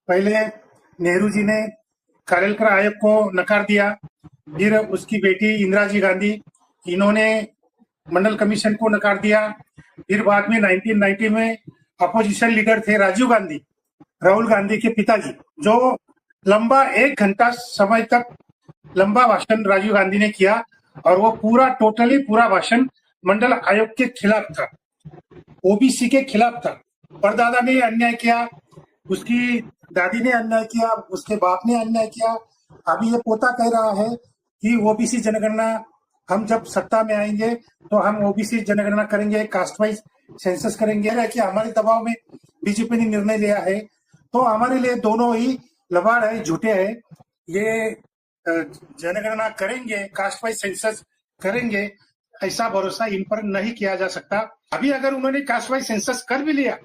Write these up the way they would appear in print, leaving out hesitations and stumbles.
पहले नेहरू जी ने खालिलकर आयोग को नकार दिया, फिर उसकी बेटी इंदिरा जी गांधी, इन्होंने मंडल कमीशन को नकार दिया। फिर बाद में 1990 में अपोजिशन लीडर थे राजीव गांधी, राहुल गांधी के पिताजी, जो लंबा 1 घंटा समय तक लंबा भाषण राजीव गांधी ने किया, और वो पूरा भाषण मंडल आयोग के खिलाफ था, ओबीसी के खिलाफ था। परदादा ने अन्याय किया, उसकी दादी ने अन्याय किया, उसके बाप ने अन्याय किया। अभी ये पोता कह रहा है कि ओबीसी जनगणना, हम जब सत्ता में आएंगे तो हम ओबीसी जनगणना करेंगे, कास्ट वाइज सेंसस करेंगे। कि हमारे दबाव में बीजेपी ने निर्णय लिया है, तो हमारे लिए दोनों ही लबाड़ है, झूठे है। ये जनगणना करेंगे, कास्ट वाइज सेंसस करेंगे, ऐसा भरोसा इन पर नहीं किया जा सकता। अभी अगर उन्होंने कास्ट वाइज सेंसस कर भी लिया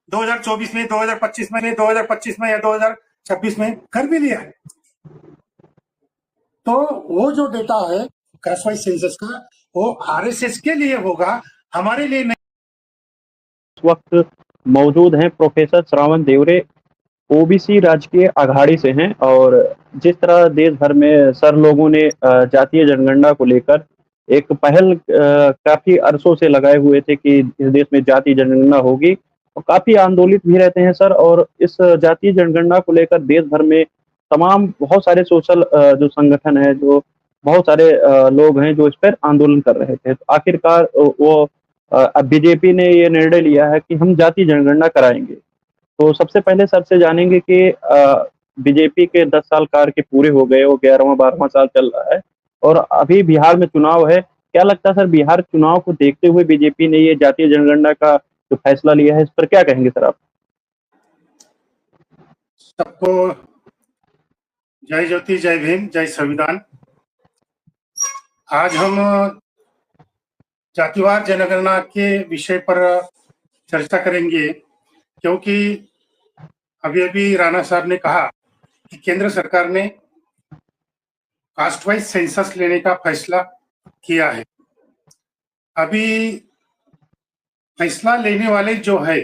2024 में, 2025 में या 2026 में कर भी लिया, तो वो जो डेटा है कास्ट वाइज सेंसस का, वो आरएसएस के लिए होगा, हमारे लिए नहीं। इस वक्त मौजूद हैं प्रोफेसर श्रावण देवरे, ओबीसी राजकीय अघाड़ी से हैं। और जिस तरह देश भर में सर लोगों ने जातीय जनगणना को लेकर एक पहल काफी अरसों से लगाए हुए थे कि इस देश में जातीय जनगणना होगी, और काफी आंदोलित भी रहते हैं सर। और इस जातीय जनगणना को लेकर देश भर में तमाम बहुत सारे सोशल जो संगठन है, जो बहुत सारे लोग हैं जो इस पर आंदोलन कर रहे थे। तो आखिरकार वो अब बीजेपी ने ये निर्णय लिया है कि हम जातीय जनगणना कराएंगे। तो सबसे पहले सर से जानेंगे कि बीजेपी के 10 साल कार्य के पूरे हो गए, वो 11वां 12वां साल चल रहा है, और अभी बिहार में चुनाव है। क्या लगता है सर, बिहार चुनाव को देखते हुए बीजेपी ने ये जातीय जनगणना का जो फैसला लिया है, इस पर क्या कहेंगे सर आप? सबको जय ज्योति, जय भीम, जय संविधान। आज हम जातिवार जनगणना के विषय पर चर्चा करेंगे, क्योंकि अभी अभी राणा साहब ने कहा कि केंद्र सरकार ने कास्ट वाइज सेंसस लेने का फैसला किया है। अभी फैसला लेने वाले जो है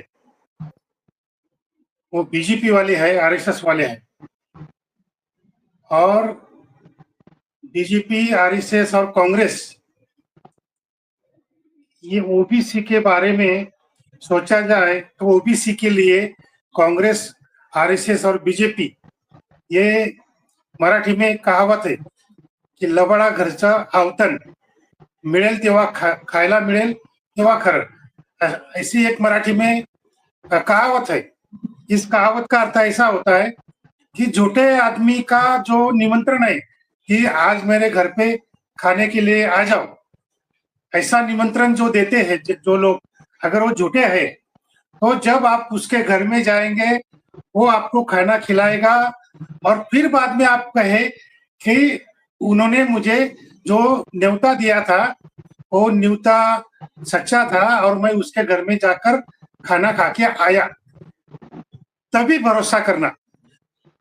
वो बीजेपी वाले है, आरएसएस वाले हैं, और बीजेपी, आरएसएस और कांग्रेस, ये ओबीसी के बारे में सोचा जाए तो ओबीसी के लिए कांग्रेस, आरएसएस और बीजेपी, ये मराठी में कहावत है की लबाडा घरचा आवतन, मिळेल तेव्हा खायला मिळेल तेव्हा खरं, ऐसी एक मराठी में कहावत है। इस कहावत का अर्थ ऐसा होता है कि झूठे आदमी का जो निमंत्रण है कि आज मेरे घर पे खाने के लिए आ जाओ, ऐसा निमंत्रण जो देते हैं जो लोग, अगर वो झूठे हैं, तो जब आप उसके घर में जाएंगे वो आपको खाना खिलाएगा, और फिर बाद में आप कहे कि उन्होंने मुझे जो न्योता दिया था वो न्योता सच्चा था और मैं उसके घर में जाकर खाना खा के आया, तभी भरोसा करना।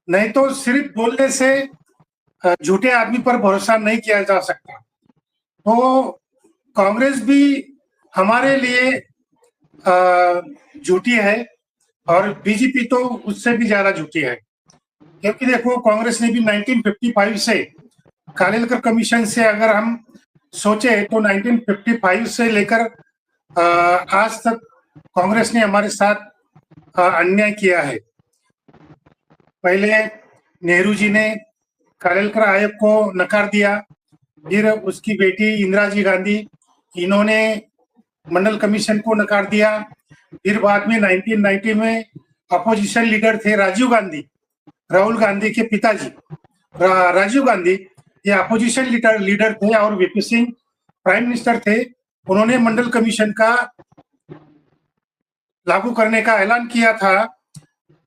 नहीं तो सिर्फ बोलने से झूठे आदमी पर भरोसा नहीं किया जा सकता। तो कांग्रेस भी हमारे लिए झूठी है, और बीजेपी तो उससे भी ज्यादा झूठी है। क्योंकि देखो, कांग्रेस ने भी 1955 से, खालिलकर कमीशन से अगर हम सोचे तो 1955 से लेकर आज तक कांग्रेस ने हमारे साथ अन्याय किया है। पहले नेहरू जी ने खालिलकर आयोग को नकार दिया, फिर उसकी बेटी इंदिरा जी गांधी, इन्होंने मंडल कमीशन को नकार दिया। फिर बाद में 1990 में अपोजिशन लीडर थे राजीव गांधी, राहुल गांधी के पिताजी, राजीव गांधी, ये अपोजिशन लीडर थे, और वीपी सिंह प्राइम मिनिस्टर थे। उन्होंने मंडल कमीशन का लागू करने का ऐलान किया था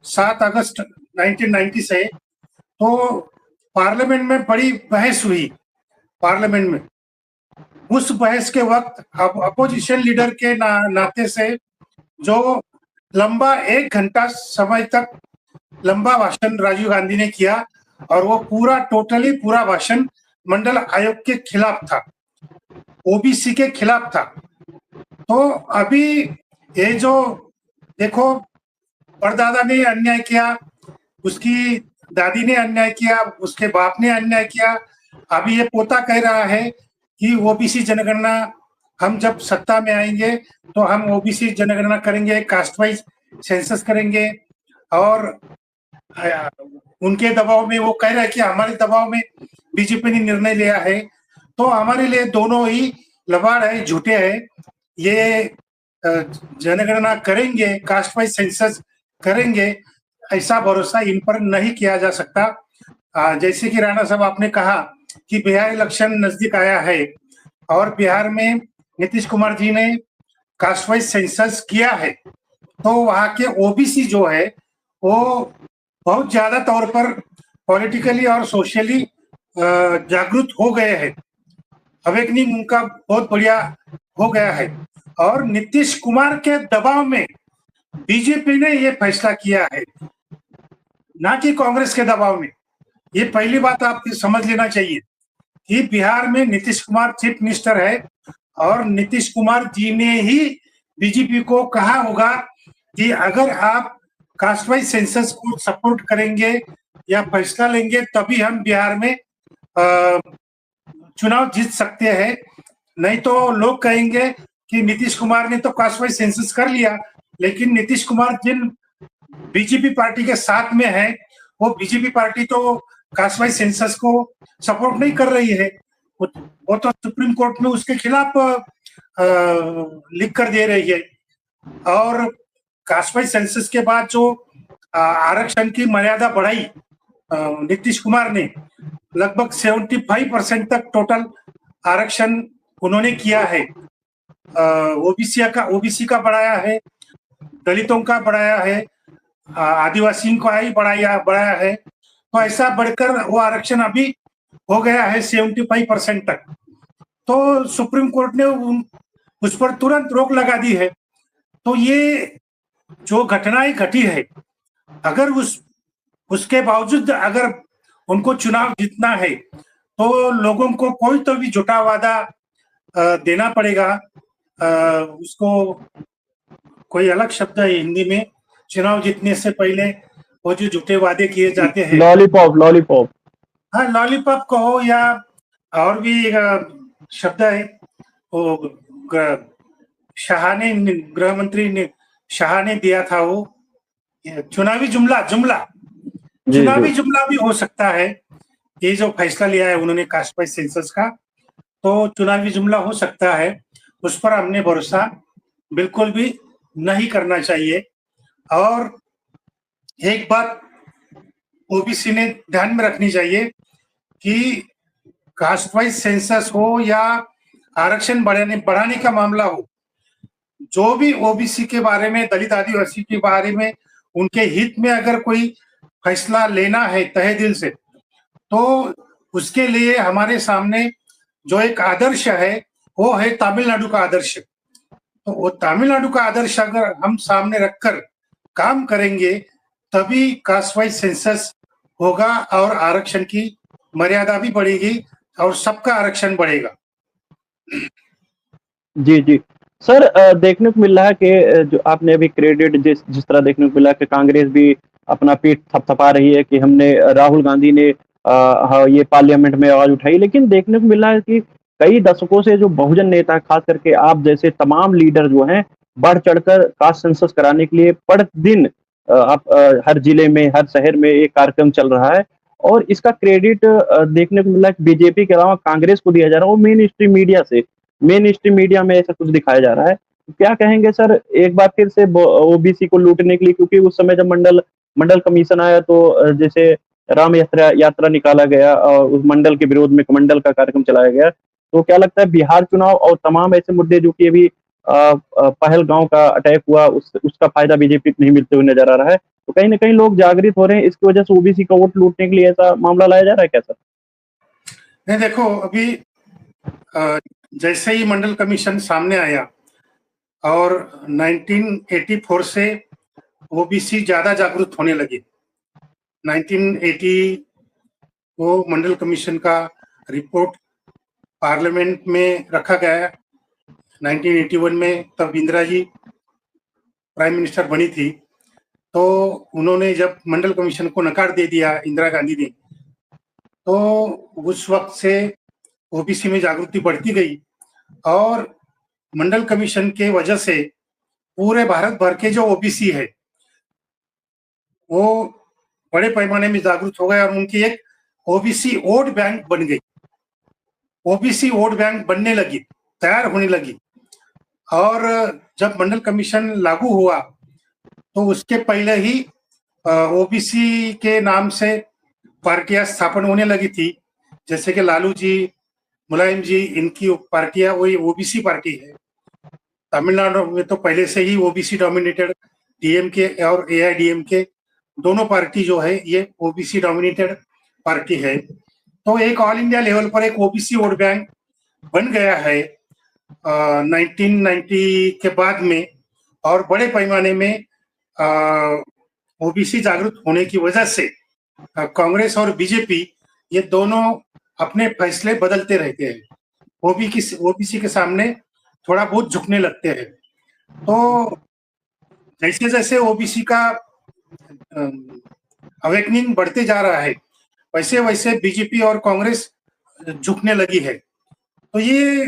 7 अगस्त 1990 से। तो पार्लियामेंट में बड़ी बहस हुई। पार्लियामेंट में उस बहस के वक्त अपोजिशन लीडर के नाते से जो लंबा 1 घंटा समय तक लंबा भाषण राजीव गांधी ने किया, और वो पूरा भाषण मंडल आयोग के खिलाफ था, ओबीसी के खिलाफ था। तो अभी ये जो देखो, परदादा ने अन्याय किया, उसकी दादी ने अन्याय किया, उसके बाप ने अन्याय किया। अभी ये पोता कह रहा है कि ओबीसी जनगणना हम जब सत्ता में आएंगे तो हम ओबीसी जनगणना करेंगे, कास्ट वाइज सेंसस करेंगे। और उनके दबाव में वो कह रहा है कि हमारे दबाव में बीजेपी ने निर्णय लिया है। तो हमारे लिए दोनों ही लबाड़ है, झूठे हैं। ये जनगणना करेंगे, कास्ट वाइज सेंसस करेंगे, ऐसा भरोसा इन पर नहीं किया जा सकता। जैसे कि राणा साहब आपने कहा कि बिहार इलेक्शन नजदीक आया है और बिहार में नीतीश कुमार जी ने कास्ट वाइज सेंसस किया है, तो वहाँ के ओबीसी जो है वो बहुत ज्यादा तौर पर पॉलिटिकली और सोशली जागरूक हो गए हैं। अवेकनिंग उनका बहुत बढ़िया हो गया है और नीतीश कुमार के दबाव में बीजेपी ने ये फैसला किया है, ना कि कांग्रेस के दबाव में। ये पहली बात आप समझ लेना चाहिए कि बिहार में नीतीश कुमार चीफ मिनिस्टर है और नीतीश कुमार जी ने ही बीजेपी को कहा होगा कि अगर आप कास्ट वाइज सेंसस को सपोर्ट करेंगे या फैसला लेंगे तभी हम बिहार में चुनाव जीत सकते हैं। नहीं तो लोग कहेंगे कि नीतीश कुमार ने तो कास्ट वाइज सेंसस कर लिया, लेकिन नीतीश कुमार जिन बीजेपी पार्टी के साथ में है वो बीजेपी पार्टी तो कास्ट वाइज सेंसस को सपोर्ट नहीं कर रही है। वो तो सुप्रीम कोर्ट में उसके खिलाफ लिख कर दे रही है। और कास्ट वाइज सेंसस के बाद जो आरक्षण की मर्यादा बढ़ाई नीतीश कुमार ने, लगभग 75% तक टोटल आरक्षण उन्होंने किया है। ओबीसी का बढ़ाया है, दलितों का बढ़ाया है, आदिवासियों का ही बढ़ाया है। तो ऐसा बढ़कर वो आरक्षण अभी हो गया है 75% तक। तो सुप्रीम कोर्ट ने उस पर तुरंत रोक लगा दी है। तो ये जो घटनाएं घटी है, अगर उसके बावजूद अगर उनको चुनाव जीतना है तो लोगों को कोई तो भी झूठा वादा देना पड़ेगा। उसको कोई अलग शब्द है हिंदी में, चुनाव जीतने से पहले वो जो झूठे वादे किए जाते हैं, लॉलीपॉप। हाँ लॉलीपॉप कहो या और भी शब्द है वो शाह ने, गृह मंत्री ने शाह ने दिया था, वो चुनावी जुमला चुनावी जुमला भी हो सकता है। ये जो फैसला लिया है उन्होंने कास्ट वाइज सेंसस का, तो चुनावी जुमला हो सकता है। उस पर हमने भरोसा बिल्कुल भी नहीं करना चाहिए। और एक बात ओबीसी ने ध्यान में रखनी चाहिए कि कास्ट वाइज सेंसस हो या आरक्षण बढ़ाने का मामला हो, जो भी ओबीसी के बारे में, दलित आदिवासी के बारे में उनके हित में अगर कोई फैसला लेना है तहे दिल से, तो उसके लिए हमारे सामने जो एक आदर्श है वो है तमिलनाडु का आदर्श। तो वो तमिलनाडु का आदर्श अगर हम सामने रखकर काम करेंगे तभी कास्ट वाइज सेंसस होगा और आरक्षण की मर्यादा भी बढ़ेगी और सबका आरक्षण बढ़ेगा। जी, जी। सर देखने को मिल रहा है कि जो आपने अभी क्रेडिट जिस जिस तरह देखने को मिला कि कांग्रेस भी अपना पीठ थपथपा रही है कि हमने राहुल गांधी ने हाँ, ये पार्लियामेंट में आवाज़ उठाई, लेकिन देखने को मिल रहा है कि कई दशकों से जो बहुजन नेता खास करके आप जैसे तमाम लीडर जो हैं, बढ़-चढ़कर कास्ट सेंसस कराने के लिए प्रतिदिन हर जिले में, हर शहर में एक कार्यक्रम चल रहा है और इसका क्रेडिट देखने को मिल रहा है कि बीजेपी के अलावा कांग्रेस को दिया जा रहा है, वो मेन स्ट्रीम मीडिया में ऐसा कुछ दिखाया जा रहा है। तो क्या कहेंगे सर एक बार फिर से ओबीसी को लूटने के लिए, क्योंकि उस समय जब मंडल कमीशन आया तो जैसे राम यात्रा निकाला गया और उस मंडल के विरोध में कमंडल का कार्यक्रम चलाया गया। तो क्या लगता है बिहार चुनाव और तमाम ऐसे मुद्दे जो कि अभी पहलगाँव का अटैक हुआ उसका फ़ायदा बीजेपी को नहीं मिलते हुए नज़र आ रहा है। तो कहीं न कहीं लोग जागृत हो रहे हैं, इसकी वजह से ओबीसी का वोट लूटने के लिए ऐसा मामला लाया जा रहा है क्या सर? नहीं देखो, अभी जैसे ही मंडल कमीशन सामने आया और 1984 से ओबीसी ज्यादा जागरूक होने लगे। 1980 को मंडल कमीशन का रिपोर्ट पार्लियामेंट में रखा गया। 1981 में तब इंदिरा जी प्राइम मिनिस्टर बनी थी। तो उन्होंने जब मंडल कमीशन को नकार दे दिया इंदिरा गांधी ने, तो उस वक्त से ओबीसी में जागृति बढ़ती गई और मंडल कमीशन के वजह से पूरे भारत भर के जो ओबीसी है वो बड़े पैमाने में जागरूक हो गए और उनकी एक ओबीसी वोट बैंक बन गई। ओबीसी वोट बैंक बनने लगी, तैयार होने लगी। और जब मंडल कमीशन लागू हुआ तो उसके पहले ही ओबीसी के नाम से पार्टियां स्थापन होने लगी थी, जैसे कि लालू जी, मुलायम जी, इनकी पार्टियां वही ओबीसी पार्टी है। तमिलनाडु में तो पहले से ही ओबीसी डोमिनेटेड, डीएमके और एआईडीएमके दोनों पार्टी जो है ये ओबीसी डोमिनेटेड पार्टी है। तो एक ऑल इंडिया लेवल पर एक ओबीसी वोट बैंक बन गया है 1990 के बाद में, और बड़े पैमाने में ओबीसी जागरूक होने की वजह से कांग्रेस और बीजेपी ये दोनों अपने फैसले बदलते रहते हैं, ओबीसी के सामने थोड़ा बहुत झुकने लगते हैं। तो जैसे जैसे ओबीसी का अवेकनिंग बढ़ते जा रहा है वैसे वैसे बीजेपी और कांग्रेस झुकने लगी है। तो ये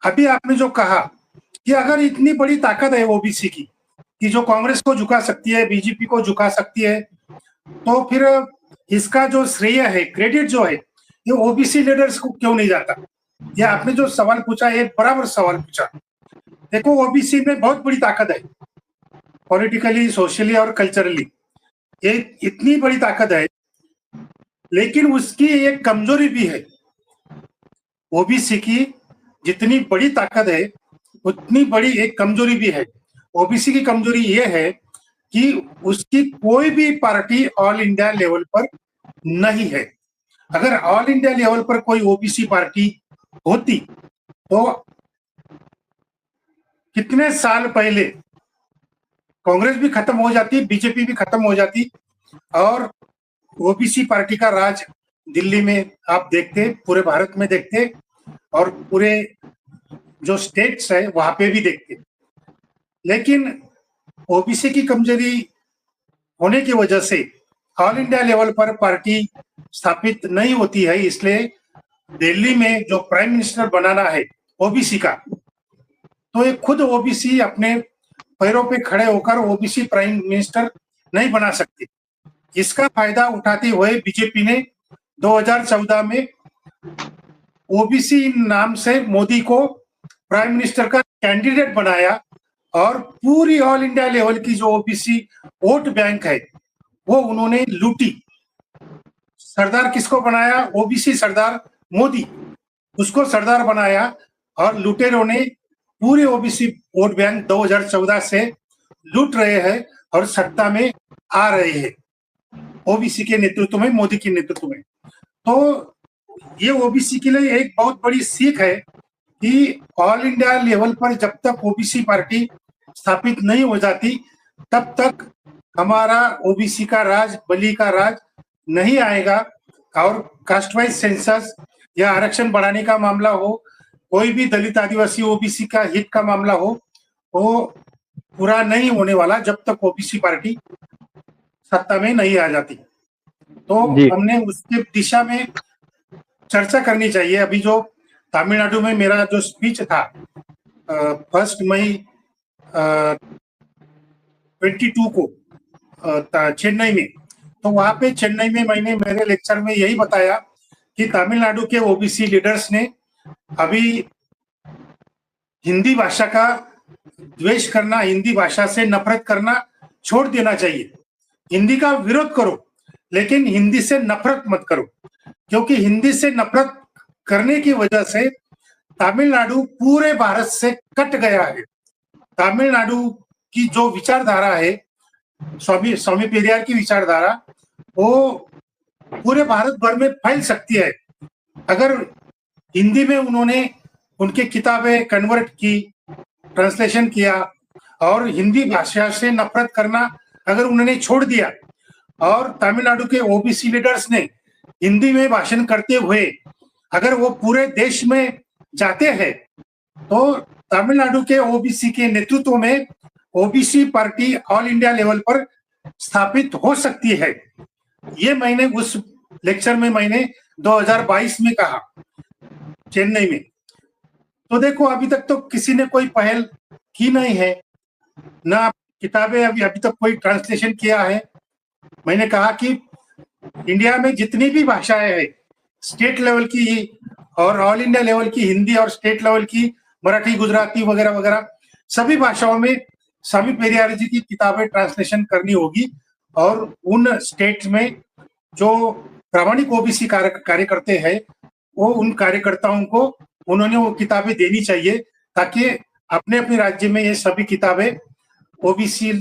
अभी आपने जो कहा कि अगर इतनी बड़ी ताकत है ओबीसी की कि जो कांग्रेस को झुका सकती है, बीजेपी को झुका सकती है, तो फिर इसका जो श्रेय है, क्रेडिट जो है, ये ओबीसी लीडर्स को क्यों नहीं जाता? ये आपने जो सवाल पूछा ये बराबर सवाल पूछा। देखो ओबीसी में बहुत बड़ी ताकत है, पॉलिटिकली, सोशली और कल्चरली ये इतनी बड़ी ताकत है, लेकिन उसकी एक कमजोरी भी है। ओबीसी की जितनी बड़ी ताकत है उतनी बड़ी एक कमजोरी भी है। ओबीसी की कमजोरी ये है कि उसकी कोई भी पार्टी ऑल इंडिया लेवल पर नहीं है। अगर ऑल इंडिया लेवल पर कोई ओबीसी पार्टी होती तो कितने साल पहले कांग्रेस भी खत्म हो जाती, बीजेपी भी खत्म हो जाती और ओबीसी पार्टी का राज दिल्ली में आप देखते, पूरे भारत में देखते और पूरे जो स्टेट्स है वहां पे भी देखते। लेकिन ओबीसी की कमजोरी होने की वजह से ऑल इंडिया लेवल पर पार्टी स्थापित नहीं होती है, इसलिए दिल्ली में जो प्राइम मिनिस्टर बनाना है ओबीसी का, तो ये खुद ओबीसी अपने पैरों पे खड़े होकर ओबीसी प्राइम मिनिस्टर नहीं बना सकते। इसका फायदा उठाते हुए बीजेपी ने 2014 में ओबीसी नाम से मोदी को प्राइम मिनिस्टर का कैंडिडेट बनाया और पूरी ऑल इंडिया लेवल की जो ओबीसी वोट बैंक है वो उन्होंने लूटी। सरदार किसको बनाया? ओबीसी सरदार मोदी, उसको सरदार बनाया और लुटेरों ने पूरे ओबीसी वोट बैंक 2014 से लूट रहे हैं और सत्ता में आ रहे हैं ओबीसी के नेतृत्व में, मोदी के नेतृत्व में। तो ये ओबीसी के लिए एक बहुत बड़ी सीख है कि ऑल इंडिया लेवल पर जब तक ओबीसी पार्टी स्थापित नहीं हो जाती तब तक हमारा ओबीसी का राज, बली का राज नहीं आएगा। और कास्ट वाइज सेंसस या आरक्षण बढ़ाने का मामला हो, कोई भी दलित आदिवासी ओबीसी का हित का मामला हो, वो पूरा नहीं होने वाला जब तक ओबीसी पार्टी सत्ता में नहीं आ जाती। तो हमने उसके दिशा में चर्चा करनी चाहिए। अभी जो तमिलनाडु में मेरा जो स्पीच था 1 मई 22 को चेन्नई में, तो वहां पे चेन्नई में मैंने मेरे लेक्चर में यही बताया कि तमिलनाडु के ओबीसी लीडर्स ने अभी हिंदी भाषा का द्वेष करना, हिंदी भाषा से नफरत करना छोड़ देना चाहिए। हिंदी का विरोध करो लेकिन हिंदी से नफरत मत करो, क्योंकि हिंदी से नफरत करने की वजह से तमिलनाडु पूरे भारत से कट गया है। तमिलनाडु की जो विचारधारा है, स्वामी पेरियार की विचारधारा, वो पूरे भारत भर में फैल सकती है अगर हिंदी में उन्होंने उनकी किताबें कन्वर्ट की, ट्रांसलेशन किया और हिंदी भाषा से नफरत करना अगर उन्होंने छोड़ दिया और तमिलनाडु के ओबीसी लीडर्स ने हिंदी में भाषण करते हुए अगर वो पूरे देश में जाते हैं तो तमिलनाडु के ओबीसी के नेतृत्व में OBC party all India level पर स्थापित हो सकती है। ये मैंने उस लेक्चर में मैंने 2022 में कहा चेन्नई में। तो देखो अभी तक तो किसी ने कोई पहल की नहीं है, ना किताबें अभी तक कोई ट्रांसलेशन किया है। मैंने कहा कि इंडिया में जितनी भी भाषाएं हैं, स्टेट लेवल की और ऑल इंडिया लेवल की हिंदी और स्टेट लेवल की मराठी, गुजराती वगैरह वगैरह सभी भाषाओं में स्वामी पेरियार जी की किताबें ट्रांसलेशन करनी होगी और उन स्टेट में जो प्रामाणिक ओबीसी कार्यकर्ते हैं वो उन कार्यकर्ताओं को उन्होंने वो किताबें देनी चाहिए ताकि अपने अपने राज्य में ये सभी किताबें ओबीसी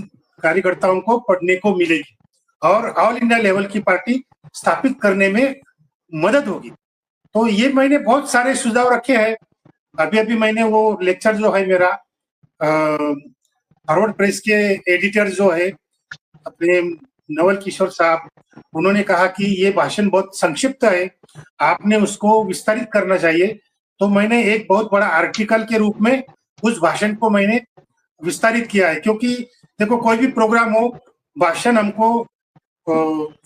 कार्यकर्ताओं को पढ़ने को मिलेगी और ऑल इंडिया लेवल की पार्टी स्थापित करने में मदद होगी। तो ये मैंने बहुत सारे सुझाव रखे हैं। अभी मैंने वो लेक्चर जो है मेरा फॉरवर्ड प्रेस के एडिटर जो है अपने नवल किशोर साहब, उन्होंने कहा कि ये भाषण बहुत संक्षिप्त है, आपने उसको विस्तारित करना चाहिए। तो मैंने एक बहुत बड़ा आर्टिकल के रूप में उस भाषण को मैंने विस्तारित किया है, क्योंकि देखो कोई भी प्रोग्राम हो, भाषण हमको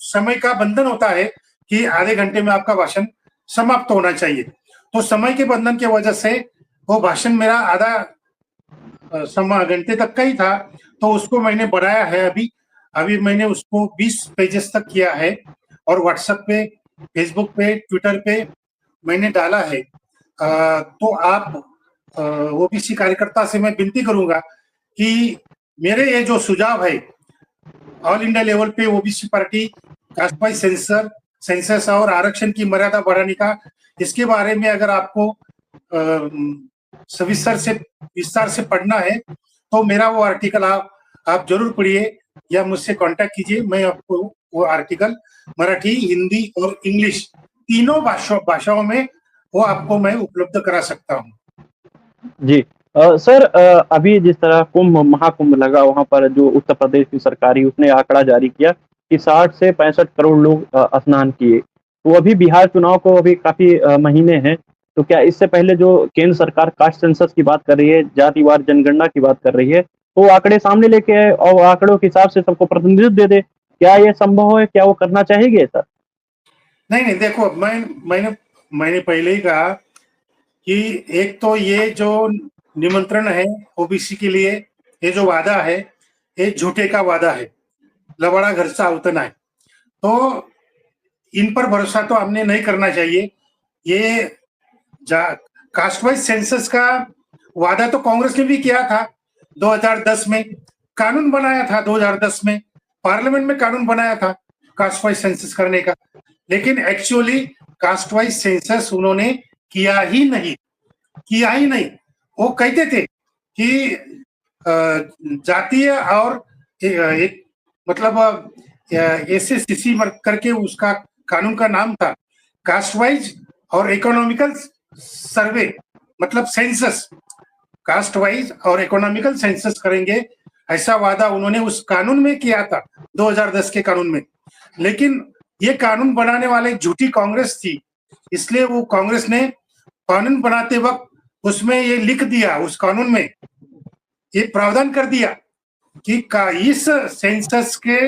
समय का बंधन होता है कि आधे घंटे में आपका भाषण समाप्त होना चाहिए। तो समय के बंधन की वजह से वो भाषण मेरा आधा घंटे तक का ही था, तो उसको मैंने बढ़ाया है। अभी मैंने उसको 20 पेजेस तक किया है और व्हाट्सएप पे, फेसबुक पे, ट्विटर पे मैंने डाला है। तो आप ओबीसी कार्यकर्ता से मैं विनती करूंगा कि मेरे ये जो सुझाव है ऑल इंडिया लेवल पे OBC party caste wise census और आरक्षण की मर्यादा बढ़ाने का, इसके बारे में अगर आपको विस्तार से पढ़ना है तो मेरा वो आर्टिकल आप जरूर पढ़िए या मुझसे कांटेक्ट कीजिए। मैं आपको वो आर्टिकल मराठी, हिंदी और इंग्लिश तीनों भाषाओं में वो आपको मैं उपलब्ध करा सकता हूँ। जी सर, अभी जिस तरह महाकुंभ लगा, वहाँ पर जो उत्तर प्रदेश की सरकारी उसने आंकड़ा जारी किया कि 60 से 65 करोड़ लोग स्नान किए। तो अभी बिहार चुनाव को अभी काफी महीने हैं, तो क्या इससे पहले जो केंद्र सरकार कास्ट सेंसस की बात कर रही है, जातिवार जनगणना की बात कर रही है, तो आंकड़े सामने लेके आए और आंकड़ों के हिसाब से सबको प्रतिनिधित्व दे दे, क्या ये संभव है? क्या वो करना चाहेंगे सर? नहीं, देखो मैंने पहले ही कहा कि एक तो ये जो निमंत्रण है ओबीसी के लिए, ये जो वादा है, ये झूठे का वादा है, लबाड़ा घर से उतना है। तो इन पर भरोसा तो हमने नहीं करना चाहिए। ये कास्ट वाइज सेंसस का वादा तो कांग्रेस ने भी किया था 2010 में, कानून बनाया था 2010 में, पार्लियामेंट में कानून बनाया था कास्ट वाइज सेंसस करने का, लेकिन एक्चुअली कास्ट वाइज सेंसस उन्होंने किया ही नहीं। वो कहते थे कि जातीय और एक मतलब एसएससीसी करके उसका कानून का नाम था, कास्ट वाइज और इकोनॉमिकल सर्वे, मतलब सेंसस, कास्ट वाइज और इकोनॉमिकल सेंसस करेंगे, ऐसा वादा उन्होंने उस कानून में किया था 2010 के कानून में। लेकिन ये कानून बनाने वाले झूठी कांग्रेस थी, इसलिए वो कांग्रेस ने कानून बनाते वक्त उसमें ये लिख दिया, उस कानून में ये प्रावधान कर दिया कि इस सेंसस के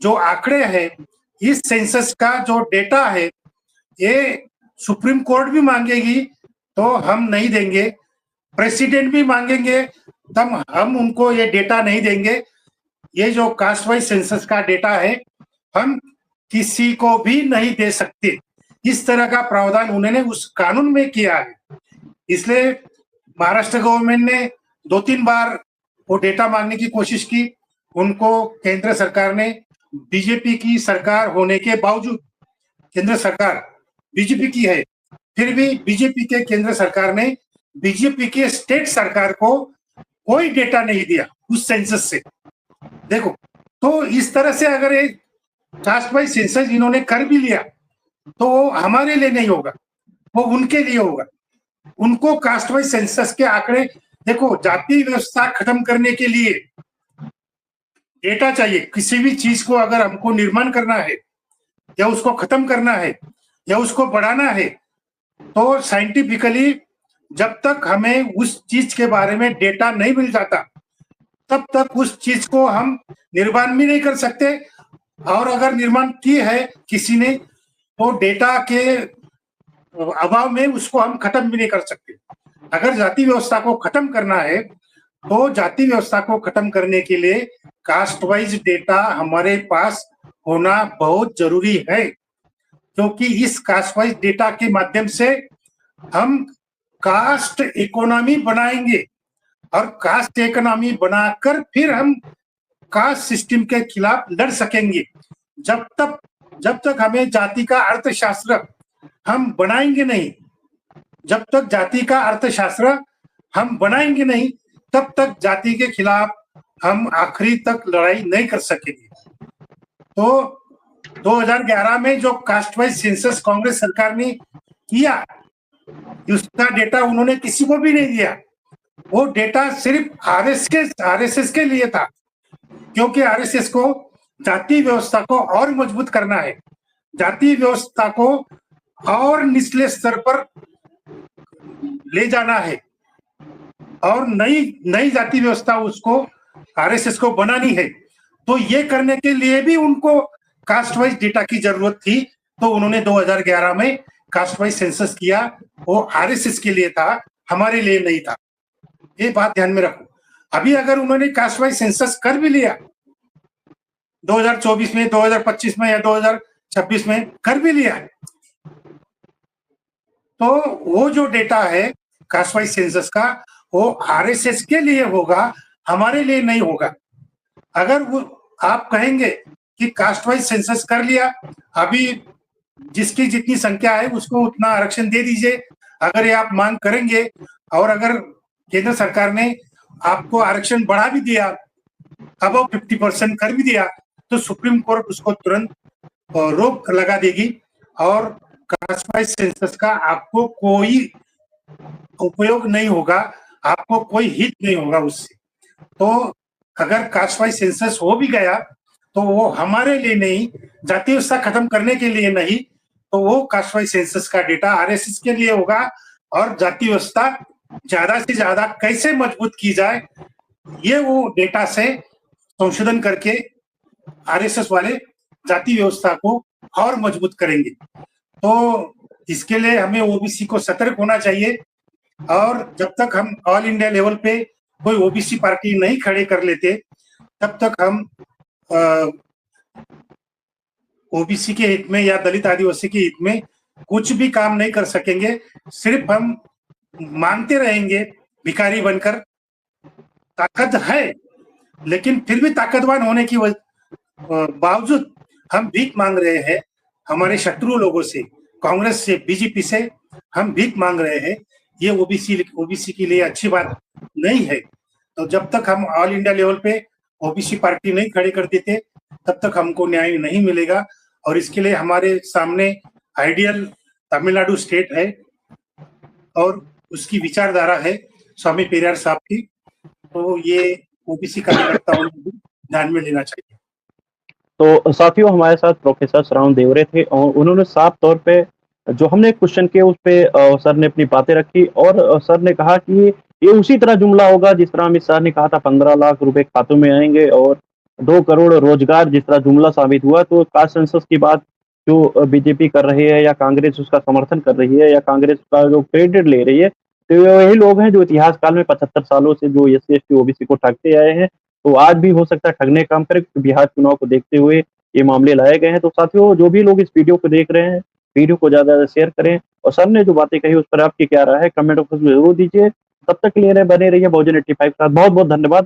जो आंकड़े हैं, इस सेंसस का जो डेटा है, ये सुप्रीम कोर्ट भी मांगेगी तो हम नहीं देंगे, प्रेसिडेंट भी मांगेंगे तब हम उनको ये डेटा नहीं देंगे। ये जो कास्ट वाइज सेंसस का डेटा है हम किसी को भी नहीं दे सकते। इस तरह का प्रावधान उन्होंने उस कानून में किया है। इसलिए महाराष्ट्र गवर्नमेंट ने 2-3 बार वो डेटा मांगने की कोशिश की, उनको केंद्र सरकार ने, बीजेपी की सरकार होने के बावजूद, केंद्र सरकार बीजेपी की है, फिर भी बीजेपी के केंद्र सरकार ने बीजेपी के स्टेट सरकार को कोई डेटा नहीं दिया उस सेंसस से। देखो, तो इस तरह से अगर ये कास्ट वाइज सेंसस इन्होंने कर भी लिया तो वो हमारे लिए नहीं होगा, वो उनके लिए होगा। उनको कास्ट वाइज सेंसस के आंकड़े, देखो जाति व्यवस्था खत्म करने के लिए डेटा चाहिए। किसी भी चीज को अगर हमको निर्माण करना है या उसको खत्म करना है या उसको बढ़ाना है, तो साइंटिफिकली जब तक हमें उस चीज के बारे में डेटा नहीं मिल जाता तब तक उस चीज को हम निर्माण भी नहीं कर सकते, और अगर निर्माण की है किसी ने तो डेटा के अभाव में उसको हम खत्म भी नहीं कर सकते। अगर जाति व्यवस्था को खत्म करना है तो जाति व्यवस्था को खत्म करने के लिए कास्ट वाइज डेटा हमारे पास होना बहुत जरूरी है, क्योंकि इस कास्ट वाइज डेटा के माध्यम से हम कास्ट इकोनॉमी बनाएंगे, और कास्ट इकोनॉमी बनाकर फिर हम कास्ट सिस्टम के खिलाफ लड़ सकेंगे। जब तक हमें जाति का अर्थशास्त्र हम बनाएंगे नहीं, जब तक जाति का अर्थशास्त्र हम बनाएंगे नहीं, तब तक जाति के खिलाफ हम आखिरी तक लड़ाई नहीं कर सकेंगे। तो 2011 में जो कास्ट वाइज सेंसस कांग्रेस सरकार ने किया, उसका डेटा उन्होंने किसी को भी नहीं दिया। वो डेटा सिर्फ आरएसएस के लिए था, क्योंकि आरएसएस को जाति व्यवस्था को और मजबूत करना है, जाति व्यवस्था को और निचले स्तर पर ले जाना है, और नई जाति व्यवस्था उसको आरएसएस को बनानी है। तो ये करने के लिए भी उनको कास्ट वाइज डेटा की जरूरत थी, तो उन्होंने 2011 में कास्ट वाइज सेंसस किया। वो आरएसएस के लिए था, हमारे लिए नहीं था, ये बात ध्यान में रखो। अभी अगर उन्होंने कास्ट वाइज सेंसस कर भी लिया 2024 में, 2025 में या 2026 में कर भी लिया, तो वो जो डेटा है कास्ट वाइज सेंसस का वो आरएसएस के लिए होगा, हमारे लिए नहीं होगा। अगर वो आप कहेंगे कि कास्ट वाइज सेंसस कर लिया, अभी जिसकी जितनी संख्या है उसको उतना आरक्षण दे दीजिए, अगर ये आप मांग करेंगे और अगर केंद्र सरकार ने आपको आरक्षण बढ़ा भी दिया, अब 50% कर भी दिया, तो सुप्रीम कोर्ट उसको तुरंत रोक लगा देगी और कास्ट वाइज सेंसस का आपको कोई उपयोग नहीं होगा, आपको कोई हित नहीं होगा उससे। तो अगर कास्ट वाइज सेंसस हो भी गया तो वो हमारे लिए नहीं, जाति व्यवस्था खत्म करने के लिए नहीं, तो वो कास्ट वाइज सेंसस का डेटा आरएसएस के लिए होगा, और जाति व्यवस्था ज्यादा से ज्यादा कैसे मजबूत की जाए, ये वो डेटा से संशोधन करके आरएसएस वाले जाति व्यवस्था को और मजबूत करेंगे। तो इसके लिए हमें ओबीसी को सतर्क होना चाहिए, और जब तक हम ऑल इंडिया लेवल पे कोई ओबीसी पार्टी नहीं खड़े कर लेते, तब तक हम ओबीसी के हित में या दलित आदिवासी के हित में कुछ भी काम नहीं कर सकेंगे। सिर्फ हम मांगते रहेंगे भिखारी बनकर। ताकत है, लेकिन फिर भी ताकतवान होने की बावजूद हम भीख मांग रहे हैं हमारे शत्रु लोगों से, कांग्रेस से, बीजेपी से हम भीख मांग रहे हैं। ये ओबीसी के लिए अच्छी बात नहीं है। तो जब तक हम ऑल इंडिया लेवल पे ओबीसी पार्टी नहीं खड़े कर देते, तब तक हमको न्याय नहीं मिलेगा। और इसके लिए हमारे सामने आइडियल तमिलनाडु स्टेट है और उसकी विचारधारा है स्वामी पेरियार साहब की, तो ये ओबीसी कार्यकर्ताओं को ध्यान में लेना चाहिए। तो साथियों, हमारे साथ प्रोफेसर श्रावण देवरे थे और उन्होंने साफ तौर पे जो हमने क्वेश्चन किए उस पे सर ने अपनी बातें रखी, और सर ने कहा कि ये उसी तरह जुमला होगा जिस तरह अमित शाह ने कहा था 15 लाख रुपए खातों में आएंगे और 2 करोड़ रोजगार, जिस तरह जुमला साबित हुआ। तो कास्ट सेंसस की बात जो बीजेपी कर रही है या कांग्रेस उसका समर्थन कर रही है या कांग्रेस का जो क्रेडिट ले रही है, तो वही लोग हैं जो इतिहास काल में 75 सालों से जो एससी एसटी ओबीसी को ठगते आए हैं। तो आज भी हो सकता है ठगने का काम करें, बिहार चुनाव को देखते हुए ये मामले लाए गए हैं। तो साथियों, जो भी लोग इस वीडियो को देख रहे हैं, वीडियो को ज्यादा शेयर करें, और सर ने जो बातें कही उस पर आपकी क्या राय है कमेंट बॉक्स में जरूर दीजिए। तब तक के लिए बने रहिए बहुजन 85 के साथ। बहुत बहुत धन्यवाद।